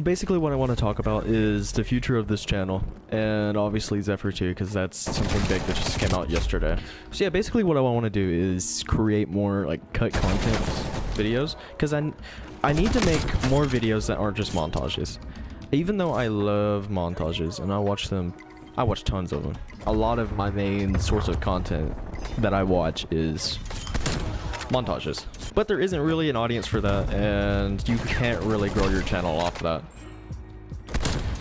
basically what I want to talk about is the future of this channel, and obviously Zephyr 2, because that's something big that just came out yesterday. So yeah, basically what I want to do is create more like cut content videos, because I need to make more videos that aren't just montages. Even though I love montages and I watch tons of them. A lot of my main source of content that I watch is montages. But there isn't really an audience for that, and you can't really grow your channel off that.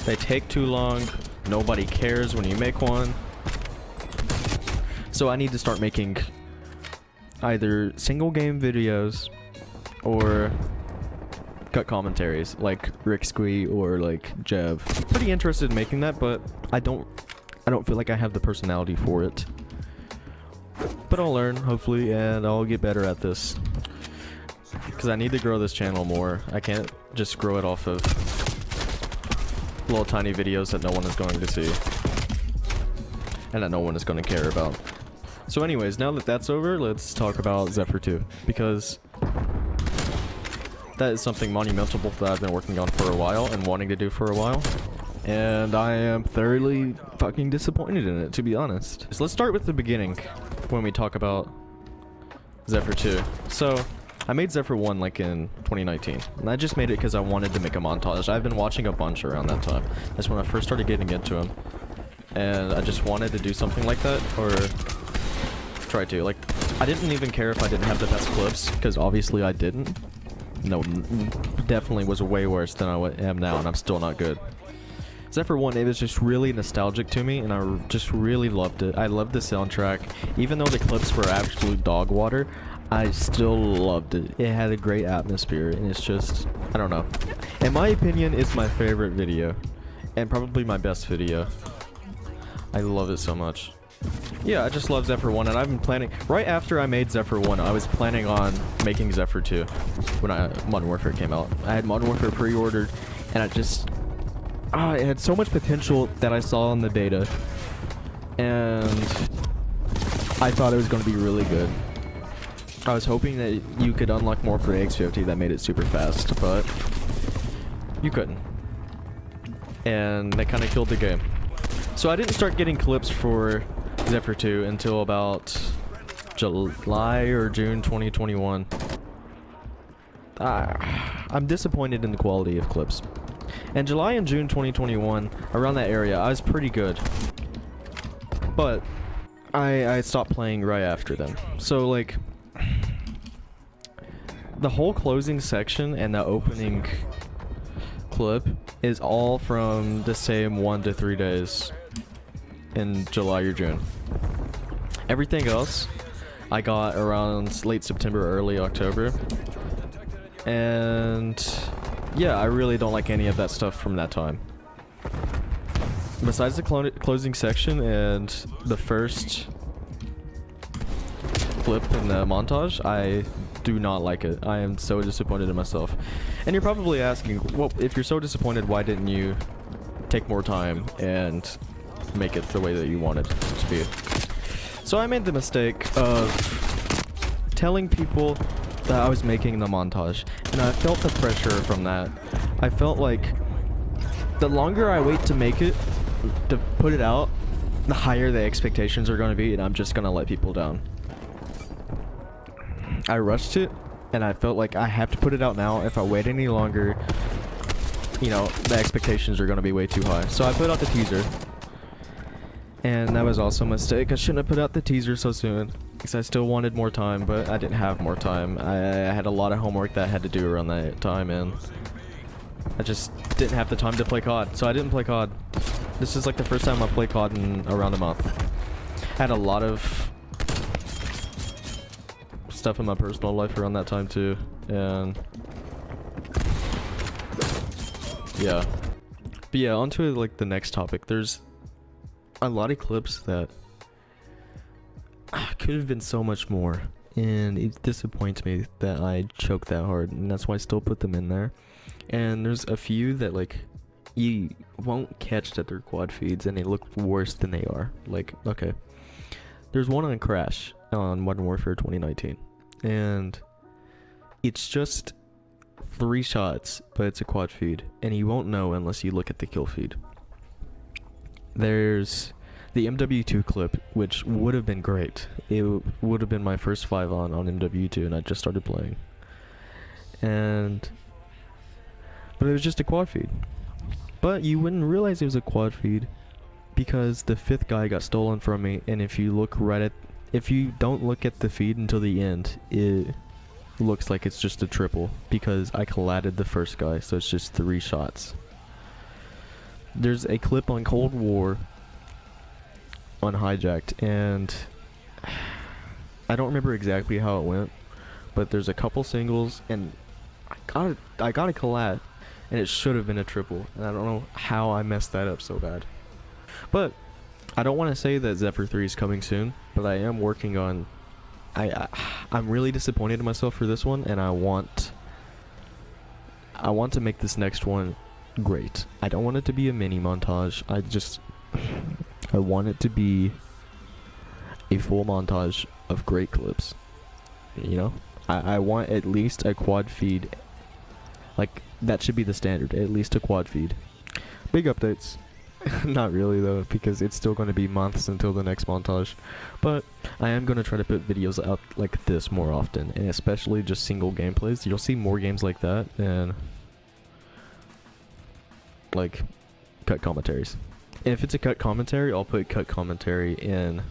They take too long, nobody cares when you make one. So I need to start making either single game videos or cut commentaries like rxqe or like Jev. Pretty interested in making that, but I don't feel like I have the personality for it. But I'll learn, hopefully, and I'll get better at this. Because I need to grow this channel more. I can't just grow it off of little tiny videos that no one is going to see. And that no one is going to care about. So anyways, now that that's over, let's talk about Zephyr 2. Because that is something monumental that I've been working on for a while and wanting to do for a while. And I am thoroughly fucking disappointed in it, to be honest. So let's start with the beginning when we talk about Zephyr 2. So I made Zephyr 1 like in 2019, and I just made it because I wanted to make a montage. I've been watching a bunch around that time. That's when I first started getting into them, and I just wanted to do something like that, or try to. Like, I didn't even care if I didn't have the best clips, because obviously I didn't. No, definitely was way worse than I am now, and I'm still not good. Zephyr 1, it was just really nostalgic to me, and I just really loved it. I loved the soundtrack. Even though the clips were absolute dog water, I still loved it. It had a great atmosphere, and it's just, I don't know. In my opinion, it's my favorite video, and probably my best video. I love it so much. Yeah, I just love Zephyr 1, and I've been planning, right after I made Zephyr 1, I was planning on making Zephyr 2 when Modern Warfare came out. I had Modern Warfare pre-ordered, and I just, it had so much potential that I saw in the beta, and I thought it was going to be really good. I was hoping that you could unlock more for X50 that made it super fast, but you couldn't. And that kind of killed the game. So I didn't start getting clips for Zephyr 2 until about July or June 2021. I'm disappointed in the quality of clips. And July and June 2021, around that area, I was pretty good. But I stopped playing right after them. So like, the whole closing section and the opening clip is all from the same 1 to 3 days in July or June. Everything else I got around late September, early October. And yeah, I really don't like any of that stuff from that time. Besides the closing section and the first clip in the montage, I do not like it. I am so disappointed in myself. And you're probably asking, well, if you're so disappointed, why didn't you take more time and make it the way that you wanted it to be? So I made the mistake of telling people that I was making the montage, and I felt the pressure from that. I felt like the longer I wait to make it, to put it out, the higher the expectations are going to be, and I'm just going to let people down. I rushed it, and I felt like I have to put it out now. If I wait any longer, you know, the expectations are going to be way too high. So I put out the teaser, and that was also a mistake. I shouldn't have put out the teaser so soon, because I still wanted more time, but I didn't have more time. I had a lot of homework that I had to do around that time, and I just didn't have the time to play COD, so I didn't play COD. This is like the first time I played COD in around a month. I had a lot of stuff in my personal life around that time too, and yeah. But yeah, on to like the next topic. There's a lot of clips that could have been so much more, and it disappoints me that I choked that hard, and that's why I still put them in there. And there's a few that like you won't catch that they're quad feeds, and they look worse than they are. Like, okay, there's one on Crash on Modern Warfare 2019, and it's just 3 shots, but it's a quad feed, and you won't know unless you look at the kill feed. There's the MW2 clip, which would have been great. It would have been my first 5 on MW2, and I just started playing. But it was just a quad feed. But you wouldn't realize it was a quad feed because the 5th guy got stolen from me, and if you don't look at the feed until the end, it looks like it's just a triple because I collided the 1st guy, so it's just 3 shots. There's a clip on Cold War on Hijacked, and I don't remember exactly how it went, but there's a couple singles, and I got a collab, and it should have been a triple, and I don't know how I messed that up so bad. But I don't want to say that Zephyr 3 is coming soon, but I am working on. I'm really disappointed in myself for this one, and I want to make this next one great. I don't want it to be a mini montage. I want it to be a full montage of great clips. You know, I want at least a quad feed. Like, that should be the standard, at least a quad feed. Big updates. Not really though, because it's still going to be months until the next montage. But I am going to try to put videos out like this more often, and especially just single gameplays. You'll see more games like that than like cut commentaries. And if it's a cut commentary, I'll put cut commentary in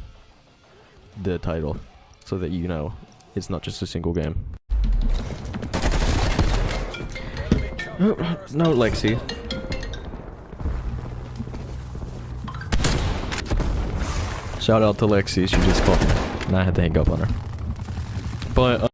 the title so that you know it's not just a single game. No, Lexy. Shout out to Lexy, she just called me, and I had to hang up on her. But